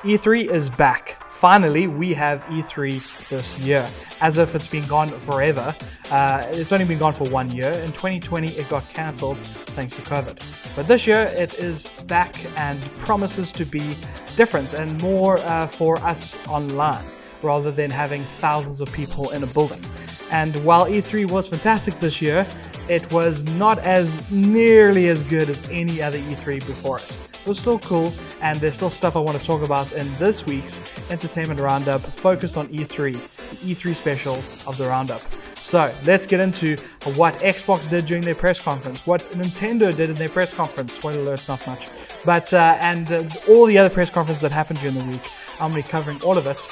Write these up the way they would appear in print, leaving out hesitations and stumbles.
E3 is back. Finally, we have E3 this year. As if it's been gone forever. It's only been gone for 1 year. In 2020, it got cancelled thanks to COVID. But this year, it is back and promises to be different and more for us online, rather than having thousands of people in a building. And while E3 was fantastic this year, it was not as nearly as good as any other E3 before it. It was still cool, and there's still stuff I want to talk about in this week's Entertainment Roundup focused on E3, the E3 special of the Roundup. So let's get into what Xbox did during their press conference, what Nintendo did in their press conference, spoiler alert, not much, but and all the other press conferences that happened during the week. I'm going to be covering all of it,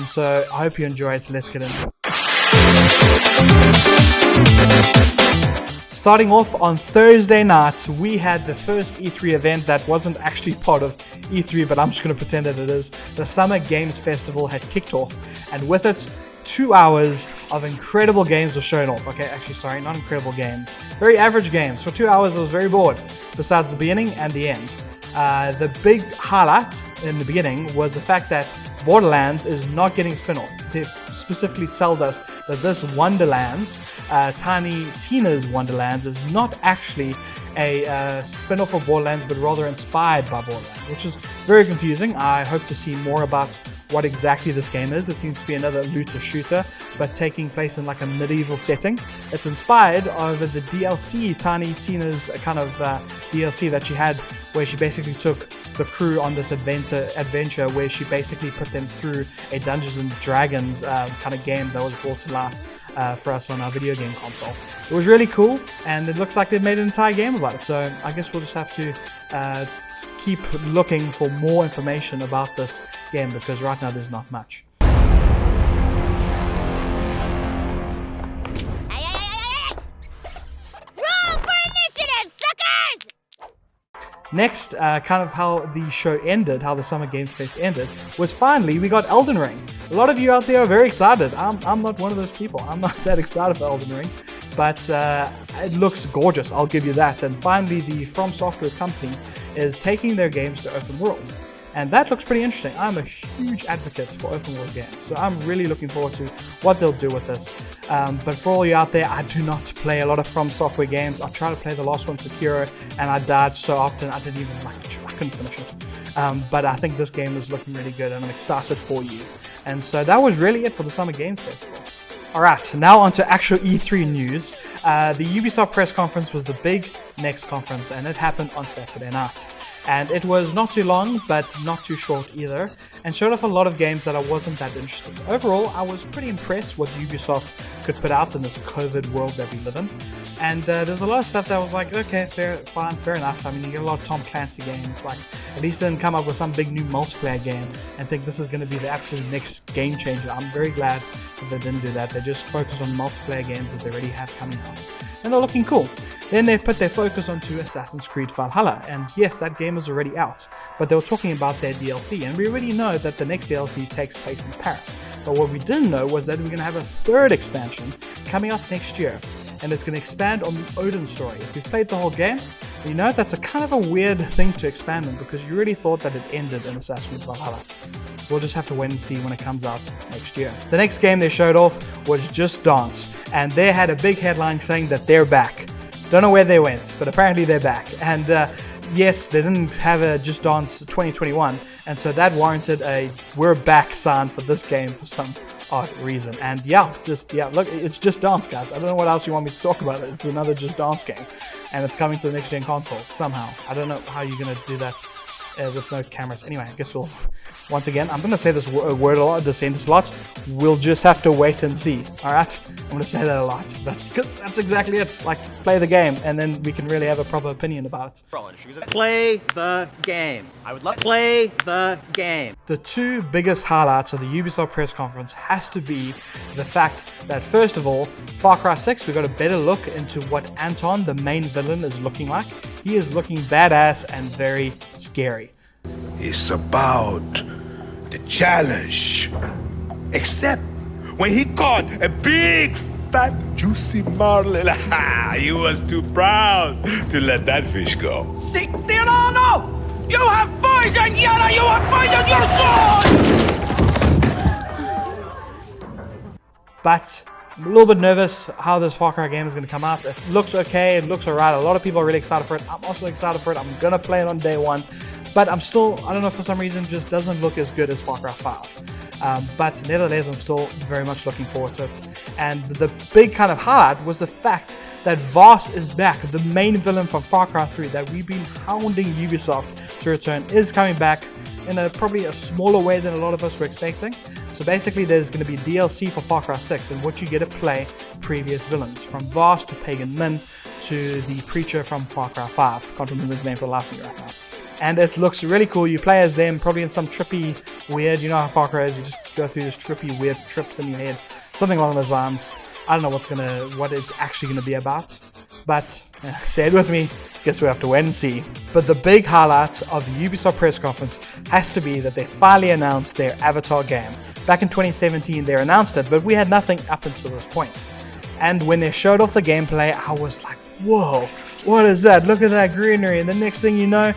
so I hope you enjoy it. Let's get into it. Starting off on Thursday night, we had the first E3 event that wasn't actually part of E3, but I'm just going to pretend that it is. The Summer Games Festival had kicked off, and with it, 2 hours of incredible games were shown off. Okay, actually, sorry, not incredible games. Very average games. For 2 hours, I was very bored, besides the beginning and the end. The big highlight in the beginning was the fact that Borderlands is not getting spin-off. They specifically told us that this Wonderlands, Tiny Tina's Wonderlands, is not actually a spin-off of Borderlands, but rather inspired by Borderlands, which is very confusing. I hope to see more about what exactly this game is. It seems to be another looter shooter, but taking place in like a medieval setting. It's inspired over the DLC, Tiny Tina's kind of DLC that she had, where she basically took the crew on this adventure where she basically put them through a Dungeons and Dragons kind of game that was brought to life for us on our video game console. It was really cool, and it looks like they've made an entire game about it, so I guess we'll just have to keep looking for more information about this game, because right now there's not much. Next, kind of how the show ended, how the Summer Games Fest ended, was finally we got Elden Ring. A lot of you out there are very excited. I'm not one of those people. I'm not that excited for Elden Ring, but it looks gorgeous, I'll give you that. And finally, the From Software company is taking their games to open world. And that looks pretty interesting. I'm a huge advocate for open world games, so I'm really looking forward to what they'll do with this. But for all you out there, I do not play a lot of From Software games. I tried to play the last one, Sekiro, and I died so often I didn't even I couldn't finish it. But I think this game is looking really good, and I'm excited for you. And so that was really it for the Summer Games Festival. Alright, now on to actual E3 news. The Ubisoft press conference was the big next conference, and it happened on Saturday night. And it was not too long, but not too short either, and showed off a lot of games that I wasn't that interested in. Overall, I was pretty impressed what Ubisoft could put out in this COVID world that we live in. And there's a lot of stuff that was like, okay, fair enough. I mean, you get a lot of Tom Clancy games, like, at least they didn't come up with some big new multiplayer game and think this is going to be the absolute next game changer. I'm very glad that they didn't do that. They just focused on multiplayer games that they already have coming out. And they're looking cool. Then they put their focus onto Assassin's Creed Valhalla, and yes, that game is already out, but they were talking about their DLC, and we already know that the next DLC takes place in Paris. But what we didn't know was that we're going to have a third expansion coming out next year, and it's going to expand on the Odin story. If you've played the whole game, you know that's a kind of a weird thing to expand on, because you really thought that it ended in Assassin's Creed Valhalla. We'll just have to wait and see when it comes out next year. The next game they showed off was Just Dance, and they had a big headline saying that they're back. Don't know where they went, but apparently they're back. And yes, they didn't have a Just Dance 2021, and so that warranted a "we're back" sign for this game for some odd reason. And look, it's Just Dance, guys. I don't know what else you want me to talk about. It's another Just Dance game, and it's coming to the next gen consoles somehow. I don't know how you're gonna do that with no cameras. Anyway, I guess we'll, once again, I'm gonna say this word a lot, this sentence a lot. We'll just have to wait and see. All right, I'm gonna say that a lot, but because that's exactly it. Like, play the game, and then we can really have a proper opinion about it. Play the game. I would love to play the game. The two biggest highlights of the Ubisoft press conference has to be the fact that, first of all, Far Cry 6, we got a better look into what Anton, the main villain, is looking like. He is looking badass and very scary. It's about the challenge. Except when he caught a big fat, juicy marlin. You was too proud to let that fish go. Sic Tirano! You have poisoned Yana! You have poisoned your sword! But I'm a little bit nervous how this Far Cry game is going to come out. It looks okay, it looks alright. A lot of people are really excited for it. I'm also excited for it. I'm going to play it on day one. But I'm still, I don't know, for some reason, just doesn't look as good as Far Cry 5. But nevertheless, I'm still very much looking forward to it. And the big kind of highlight was the fact that Voss is back. The main villain from Far Cry 3 that we've been hounding Ubisoft to return is coming back in probably a smaller way than a lot of us were expecting. So basically there's going to be DLC for Far Cry 6 in which you get to play previous villains, from Voss to Pagan Min to the Preacher from Far Cry 5. Can't remember his name for the life of me right now. And it looks really cool. You play as them, probably in some trippy, weird, you know how Far Cry is, you just go through this trippy, weird trips in your head. Something along those lines. I don't know what it's actually going to be about. But, say it with me, guess we have to wait and see. But the big highlight of the Ubisoft press conference has to be that they finally announced their Avatar game. Back in 2017 they announced it, but we had nothing up until this point. And when they showed off the gameplay, I was like, whoa, what is that? Look at that greenery. And the next thing you know,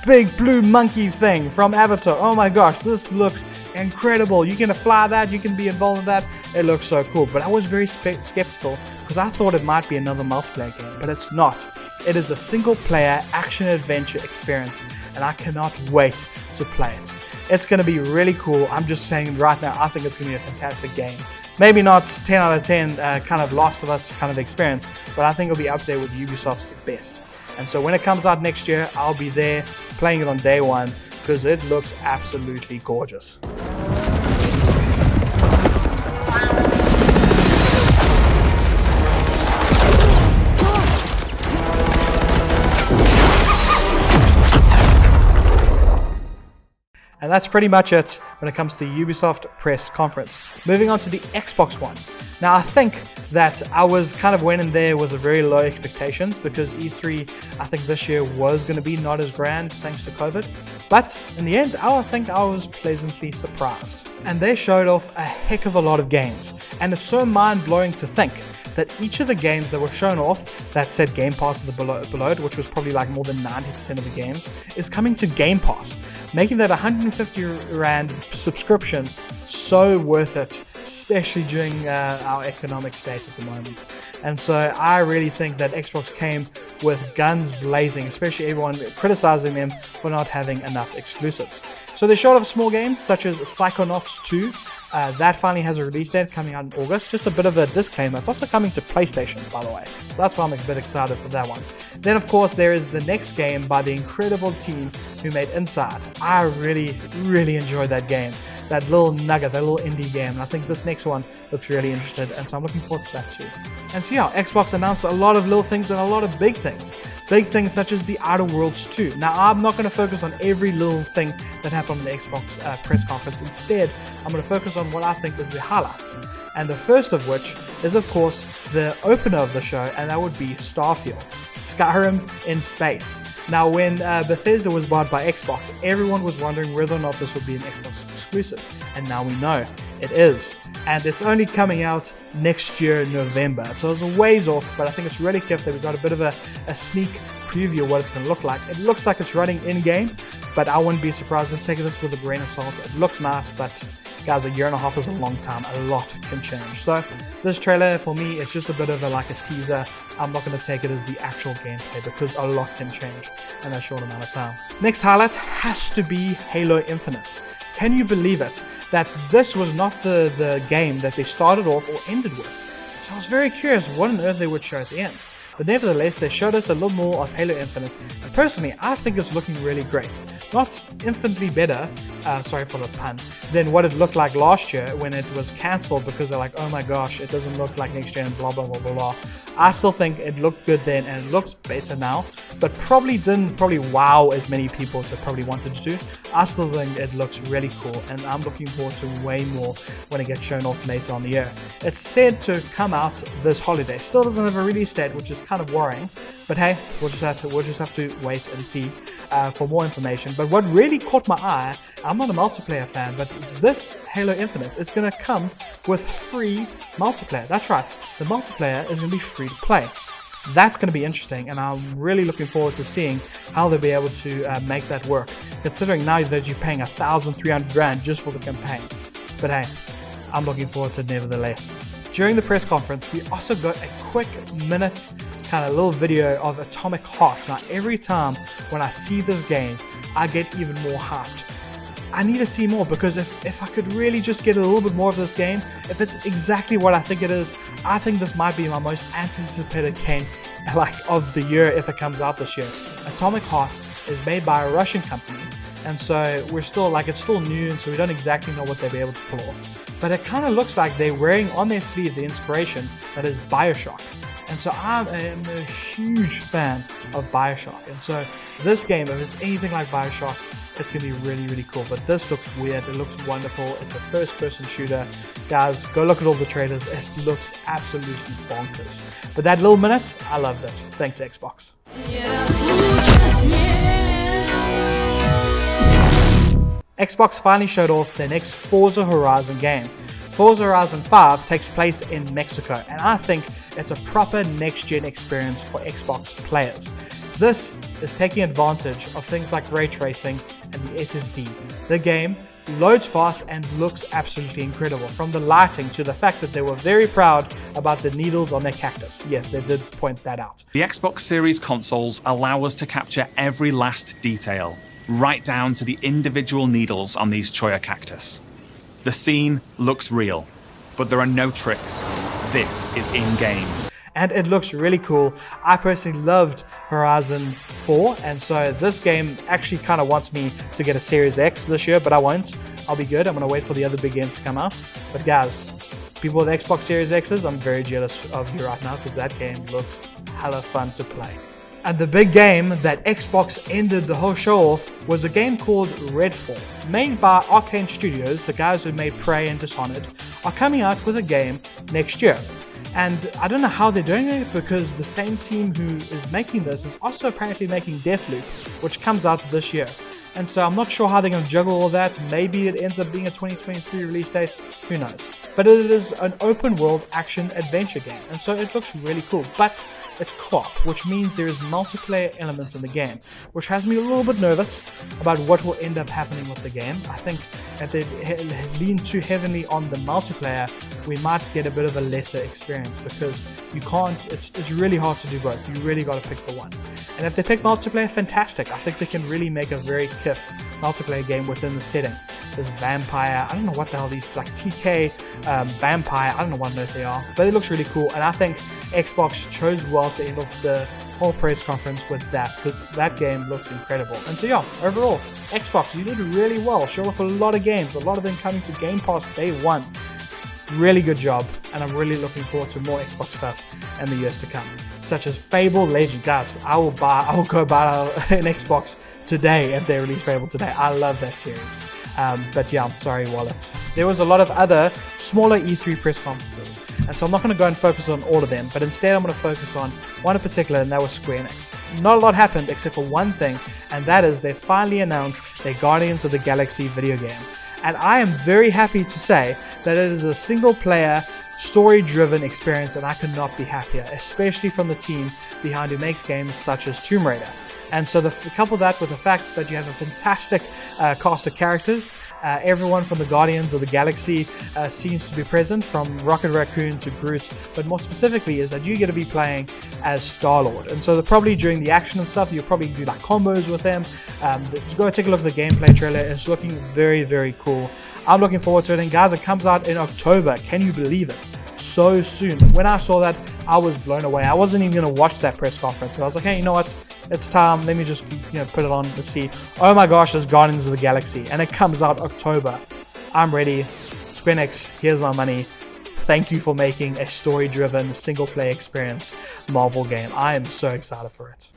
big blue monkey thing from Avatar. Oh my gosh, this looks incredible. You can fly that, you can be involved in that. It looks so cool. But I was very skeptical because I thought it might be another multiplayer game, but it's not. It is a single player action adventure experience, and I cannot wait to play it. It's going to be really cool. I'm just saying right now, I think it's going to be a fantastic game. Maybe not 10 out of 10 kind of Last of Us kind of experience, but I think it'll be up there with Ubisoft's best. And so when it comes out next year, I'll be there playing it on day one because it looks absolutely gorgeous. And that's pretty much it when it comes to the Ubisoft press conference. Moving on to the Xbox One. Now I think that I was kind of went in there with very low expectations because E3 I think this year was going to be not as grand thanks to COVID. But in the end, I think I was pleasantly surprised. And they showed off a heck of a lot of games. And it's so mind-blowing to think that each of the games that were shown off that said Game Pass at the below it, which was probably like more than 90% of the games, is coming to Game Pass, making that 150 Rand subscription so worth it, especially during our economic state at the moment. And so I really think that Xbox came with guns blazing, especially everyone criticizing them for not having enough exclusives. So they showed off small games such as Psychonauts 2. That finally has a release date coming out in August. Just a bit of a disclaimer, it's also coming to PlayStation, by the way. So that's why I'm a bit excited for that one. Then of course there is the next game by the incredible team who made Inside. I really enjoyed that game. That little nugget, that little indie game. And I think this next one looks really interesting, and so I'm looking forward to that too. And so yeah, Xbox announced a lot of little things and a lot of big things. Big things such as the Outer Worlds 2. Now I'm not going to focus on every little thing that happened on the Xbox press conference. Instead, I'm going to focus on what I think is the highlights. And the first of which is of course the opener of the show, and that would be Starfield. Skyrim in space. Now when Bethesda was bought by Xbox, everyone was wondering whether or not this would be an Xbox exclusive. And now we know it is. And it's only coming out next year in November. So it's a ways off, but I think it's really cute that we got a bit of a sneak preview of what it's going to look like. It looks like it's running in-game, but I wouldn't be surprised. Let's take this with a grain of salt. It looks nice, but guys, a year and a half is a long time. A lot can change. So this trailer for me is just a bit of a teaser. I'm not going to take it as the actual gameplay because a lot can change in that short amount of time. Next highlight has to be Halo Infinite. Can you believe it? That this was not the game that they started off or ended with. So I was very curious what on earth they would show at the end. But nevertheless, they showed us a little more of Halo Infinite, and personally, I think it's looking really great. Not infinitely better, sorry for the pun, than what it looked like last year when it was cancelled because they're like, oh my gosh, it doesn't look like next gen, blah blah blah blah blah. I still think it looked good then, and it looks better now, but probably didn't wow as many people as it probably wanted to do. I still think it looks really cool, and I'm looking forward to way more when it gets shown off later on the year. It's said to come out this holiday. Still doesn't have a release date, which is kind of worrying. But hey, we'll just have to wait and see for more information. But what really caught my eye, I'm not a multiplayer fan, but this Halo Infinite is going to come with free multiplayer. That's right, the multiplayer is going to be free to play. That's going to be interesting, and I'm really looking forward to seeing how they'll be able to make that work, considering now that you're paying 1,300 Rand just for the campaign. But hey, I'm looking forward to it nevertheless. During the press conference, we also got a quick minute kind of little video of Atomic Heart. Now, every time when I see this game, I get even more hyped. I need to see more, because if I could really just get a little bit more of this game, if it's exactly what I think it is, I think this might be my most anticipated game of the year if it comes out this year. Atomic Heart is made by a Russian company, and so we're still it's still new, and so we don't exactly know what they'll be able to pull off. But it kind of looks like they're wearing on their sleeve the inspiration that is BioShock. And so I am a huge fan of BioShock. And so this game, if it's anything like BioShock, it's going to be really, really cool. But this looks weird. It looks wonderful. It's a first-person shooter. Guys, go look at all the trailers. It looks absolutely bonkers. But that little minute, I loved it. Thanks, Xbox. Xbox finally showed off their next Forza Horizon game. Forza Horizon 5 takes place in Mexico, and I think it's a proper next-gen experience for Xbox players. This is taking advantage of things like ray tracing and the SSD. The game loads fast and looks absolutely incredible, from the lighting to the fact that they were very proud about the needles on their cactus. Yes, they did point that out. The Xbox Series consoles allow us to capture every last detail, right down to the individual needles on these cholla cactus. The scene looks real, but there are no tricks. This is in-game. And it looks really cool. I personally loved Horizon 4, and so this game actually kind of wants me to get a Series X this year, but I won't. I'll be good. I'm going to wait for the other big games to come out. But guys, people with Xbox Series X's, I'm very jealous of you right now, because that game looks hella fun to play. And the big game that Xbox ended the whole show off was a game called Redfall. Made by Arcane Studios, the guys who made Prey and Dishonored, are coming out with a game next year. And I don't know how they're doing it, because the same team who is making this is also apparently making Deathloop, which comes out this year. And so I'm not sure how they're going to juggle all that. Maybe it ends up being a 2023 release date, who knows. But it is an open world action adventure game, and so it looks really cool. But it's co-op, which means there is multiplayer elements in the game, which has me a little bit nervous about what will end up happening with the game. I think if they lean too heavily on the multiplayer, we might get a bit of a lesser experience, because you can't, it's really hard to do both. You really got to pick the one. And if they pick multiplayer, fantastic. I think they can really make a very kiff multiplayer game within the setting. There's vampire, I don't know what the hell these, like TK vampire, I don't know what on earth they are, but it looks really cool. And I think Xbox chose well to end off the whole press conference with that, because that game looks incredible. And so yeah, overall, Xbox, you did really well. Showed off a lot of games, a lot of them coming to Game Pass day one. Really good job, and I'm really looking forward to more Xbox stuff in the years to come, such as Fable Legend. Guys, I will go buy an Xbox today if they release Fable today. I love that series. But yeah, I'm sorry, Wallet. There was a lot of other smaller E3 press conferences, and so I'm not going to go and focus on all of them, but instead I'm going to focus on one in particular, and that was Square Enix. Not a lot happened except for one thing, and that is they finally announced their Guardians of the Galaxy video game. And I am very happy to say that it is a single-player, story-driven experience, and I could not be happier, especially from the team behind who makes games such as Tomb Raider. And so couple that with the fact that you have a fantastic cast of characters. Everyone from the Guardians of the Galaxy seems to be present, from Rocket Raccoon to Groot, but more specifically is that you're going to be playing as Star-Lord. And so probably during the action and stuff, you'll probably do like combos with him. Go take a look at the gameplay trailer. It's looking very, very cool. I'm looking forward to it. And guys, it comes out in October. Can you believe it? So soon. When I saw that, I was blown away. I wasn't even going to watch that press conference. I was like, hey, you know what? It's time. Let me just put it on. Let's see. Oh my gosh, it's Guardians of the Galaxy, and it comes out October. I'm ready. Square Enix, here's my money. Thank you for making a story-driven, single-player experience Marvel game. I am so excited for it.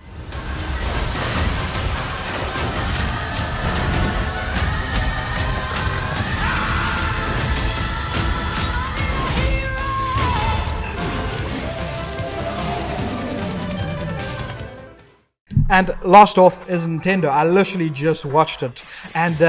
And last off is Nintendo. I literally just watched it, and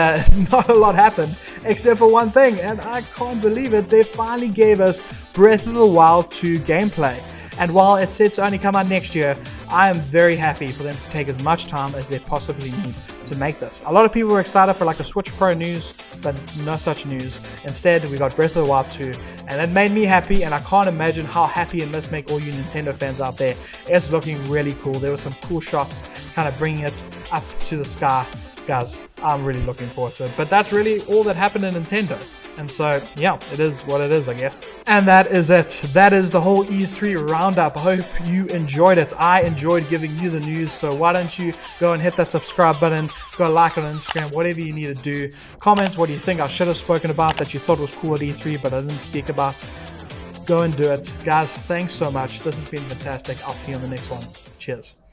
not a lot happened except for one thing, and I can't believe it. They finally gave us Breath of the Wild 2 gameplay. And while it's set to only come out next year, I am very happy for them to take as much time as they possibly need to make this. A lot of people were excited for like a Switch Pro news, but no such news. Instead, we got Breath of the Wild 2, and it made me happy, and I can't imagine how happy it must make all you Nintendo fans out there. It's looking really cool. There were some cool shots kind of bringing it up to the sky. Guys, I'm really looking forward to it. But that's really all that happened in Nintendo. And so, yeah, it is what it is, I guess. And that is it. That is the whole E3 roundup. I hope you enjoyed it. I enjoyed giving you the news. So why don't you go and hit that subscribe button, go like it on Instagram, whatever you need to do. Comment what you think I should have spoken about that you thought was cool at E3, but I didn't speak about. Go and do it. Guys, thanks so much. This has been fantastic. I'll see you on the next one. Cheers.